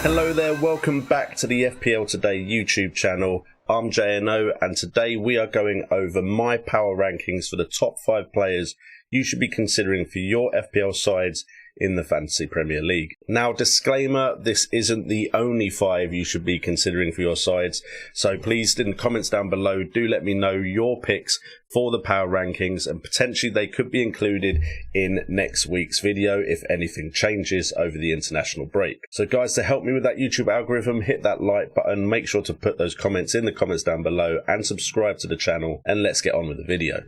Hello there, welcome back to the FPL Today YouTube channel. I'm JNO and today we are going over my power rankings for the top 5 players you should be considering for your FPL sides in the Fantasy Premier League. Now, disclaimer, this isn't the only 5 you should be considering for your sides, so please in the comments down below do let me know your picks for the power rankings, and potentially they could be included in next week's video if anything changes over the international break. So guys, to help me with that YouTube algorithm, hit that like button, make sure to put those comments in the comments down below and subscribe to the channel, and let's get on with the video.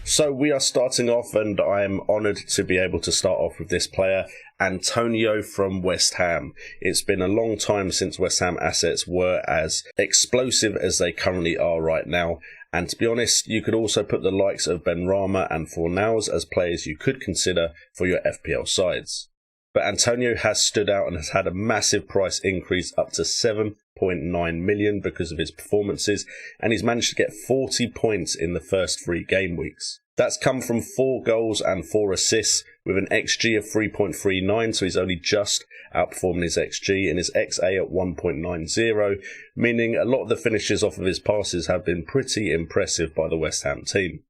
So we are starting off, and I am honoured to be able to start off with this player, Antonio from West Ham. It's been a long time since West Ham assets were as explosive as they currently are right now. And to be honest, you could also put the likes of Benrahma and Fornals as players you could consider for your FPL sides. But Antonio has stood out and has had a massive price increase up to 7.9 million because of his performances, and he's managed to get 40 points in the first 3 game weeks. That's come from 4 goals and 4 assists with an XG of 3.39, so he's only just outperforming his XG, and his XA at 1.90, meaning a lot of the finishes off of his passes have been pretty impressive by the West Ham team.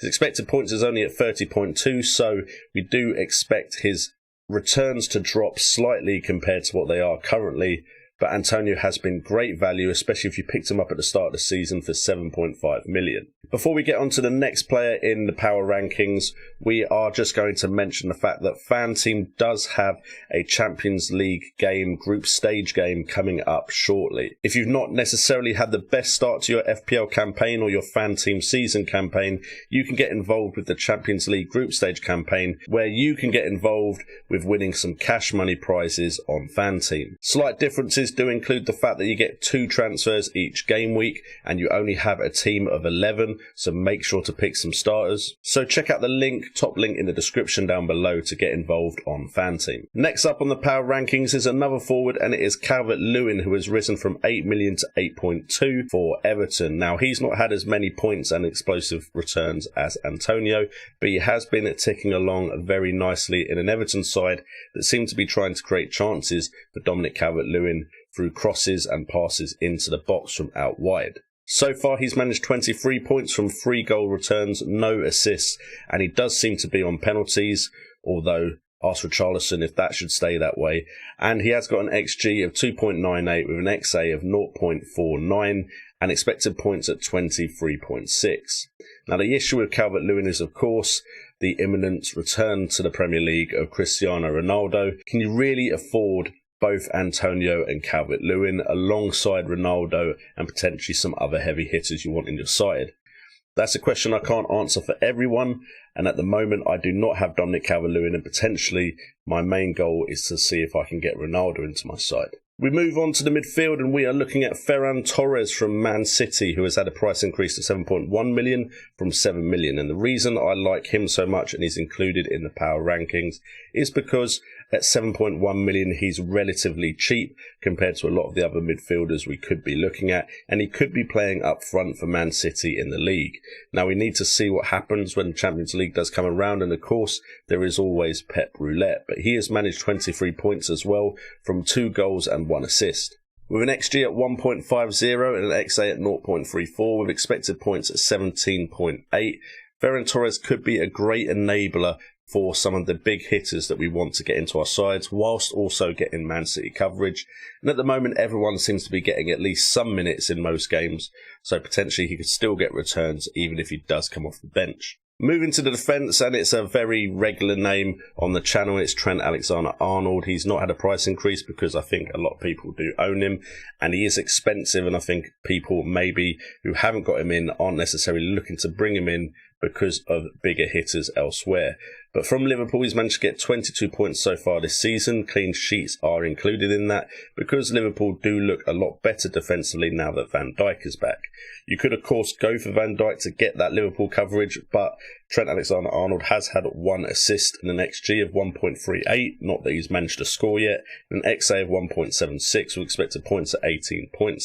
His expected points is only at 30.2, so we do expect his returns to drop slightly compared to what they are currently, but Antonio has been great value, especially if you picked him up at the start of the season for 7.5 million. Before we get on to the next player in the power rankings, we are just going to mention the fact that Fanteam does have a Champions League game, group stage game, coming up shortly. If you've not necessarily had the best start to your FPL campaign or your Fanteam season campaign, you can get involved with the Champions League group stage campaign, where you can get involved with winning some cash money prizes on Fanteam. Slight differences do include the fact that you get 2 transfers each game week and you only have a team of 11, so make sure to pick some starters. So check out the link, top link in the description down below to get involved on Fanteam. Next up on the power rankings is another forward, and it is CalvertLewin, who has risen from 8 million to 8.2 for Everton. Now, he's not had as many points and explosive returns as Antonio, but he has been ticking along very nicely in an Everton side that seem to be trying to create chances for Dominic Calvert-Lewin through crosses and passes into the box from out wide. So far, he's managed 23 points from 3 goal returns, no assists, and he does seem to be on penalties, although ask for Richarlison if that should stay that way. And he has got an XG of 2.98 with an XA of 0.49 and expected points at 23.6. Now, the issue with Calvert-Lewin is, of course, the imminent return to the Premier League of Cristiano Ronaldo. Can you really afford both Antonio and Calvert-Lewin alongside Ronaldo and potentially some other heavy hitters you want in your side? That's a question I can't answer for everyone, and at the moment I do not have Dominic Calvert-Lewin, and potentially my main goal is to see if I can get Ronaldo into my side. We move on to the midfield, and we are looking at Ferran Torres from Man City, who has had a price increase to 7.1 million from 7 million. And the reason I like him so much and he's included in the power rankings is because at 7.1 million, he's relatively cheap compared to a lot of the other midfielders we could be looking at, and he could be playing up front for Man City in the league. Now, we need to see what happens when the Champions League does come around, and of course, there is always Pep Roulette, but he has managed 23 points as well from 2 goals and 1 assist. With an XG at 1.50 and an XA at 0.34 with expected points at 17.8, Ferran Torres could be a great enabler for some of the big hitters that we want to get into our sides, whilst also getting Man City coverage. And at the moment, everyone seems to be getting at least some minutes in most games, so potentially he could still get returns even if he does come off the bench. Moving to the defence, and it's a very regular name on the channel, it's Trent Alexander-Arnold. He's not had a price increase because I think a lot of people do own him, and he is expensive, and I think people maybe who haven't got him in aren't necessarily looking to bring him in because of bigger hitters elsewhere. But from Liverpool, he's managed to get 22 points so far this season. Clean sheets are included in that because Liverpool do look a lot better defensively now that Van Dijk is back. You could, of course, go for Van Dijk to get that Liverpool coverage, but Trent Alexander-Arnold has had 1 assist and an XG of 1.38, not that he's managed to score yet, and an XA of 1.76 with expected points at 18.6.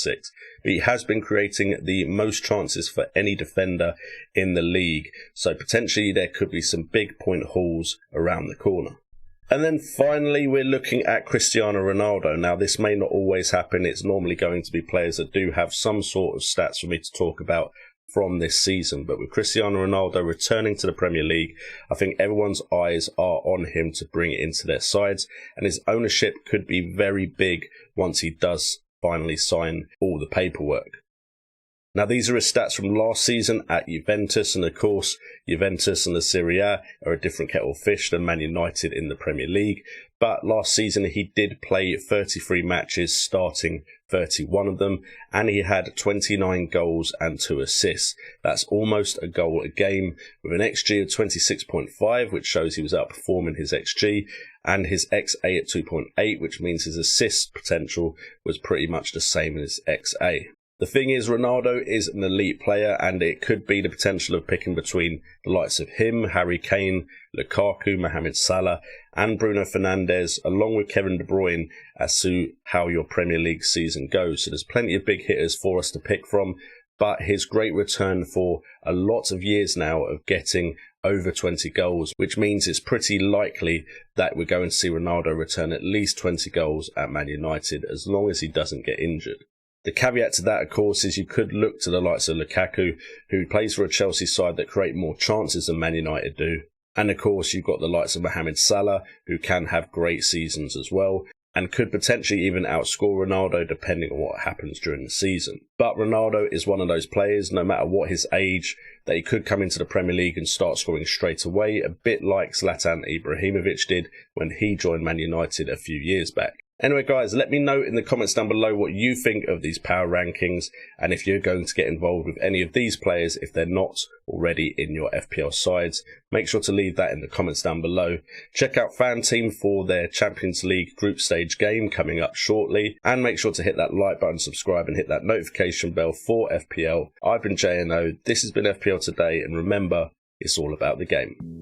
But he has been creating the most chances for any defender in the league, so potentially there could be some big point hauls around the corner. And then finally, we're looking at Cristiano Ronaldo. Now, this may not always happen. It's normally going to be players that do have some sort of stats for me to talk about from this season. But with Cristiano Ronaldo returning to the Premier League, I think everyone's eyes are on him to bring it into their sides. And his ownership could be very big once he does finally sign all the paperwork. Now, these are his stats from last season at Juventus, and of course, Juventus and the Serie A are a different kettle of fish than Man United in the Premier League. But last season, he did play 33 matches, starting 31 of them, and he had 29 goals and 2 assists. That's almost a goal a game, with an XG of 26.5, which shows he was outperforming his XG, and his XA at 2.8, which means his assist potential was pretty much the same as XA. The thing is, Ronaldo is an elite player, and it could be the potential of picking between the likes of him, Harry Kane, Lukaku, Mohamed Salah, and Bruno Fernandes, along with Kevin De Bruyne, as to how your Premier League season goes. So there's plenty of big hitters for us to pick from, but his great return for a lot of years now of getting over 20 goals, which means it's pretty likely that we're going to see Ronaldo return at least 20 goals at Man United, as long as he doesn't get injured. The caveat to that, of course, is you could look to the likes of Lukaku, who plays for a Chelsea side that create more chances than Man United do. And of course, you've got the likes of Mohamed Salah, who can have great seasons as well, and could potentially even outscore Ronaldo depending on what happens during the season. But Ronaldo is one of those players, no matter what his age, that he could come into the Premier League and start scoring straight away, a bit like Zlatan Ibrahimovic did when he joined Man United a few years back. Anyway, guys, let me know in the comments down below what you think of these power rankings, and if you're going to get involved with any of these players if they're not already in your FPL sides. Make sure to leave that in the comments down below. Check out Fanteam for their Champions League group stage game coming up shortly, and make sure to hit that like button, subscribe, and hit that notification bell for FPL. I've been JNO, this has been FPL Today, and remember, it's all about the game.